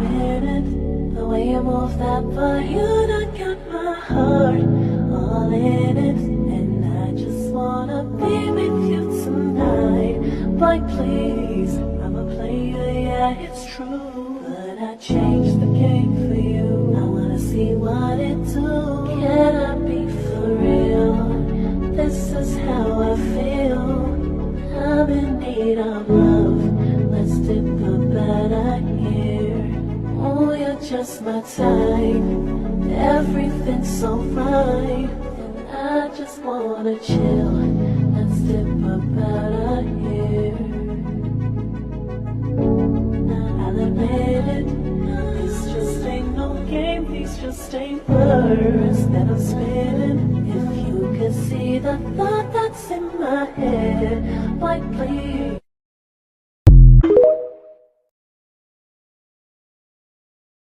admit it. The way you move that body, you done got my heart all in it. And I just wanna be with you tonight. Boy, please, I'm a player, yeah, it's true. But I changed the game for you. I wanna see what it do. Can I be for real? This is how I feel. I'm in need of love. Let's dip a better here. Oh, you're just my type. Everything's so right. And I just wanna chill. Let's dip a better here. I'll admit it. This just ain't no game. These just ain't words that I'm spitting. If you could see the thought that's in my head, why please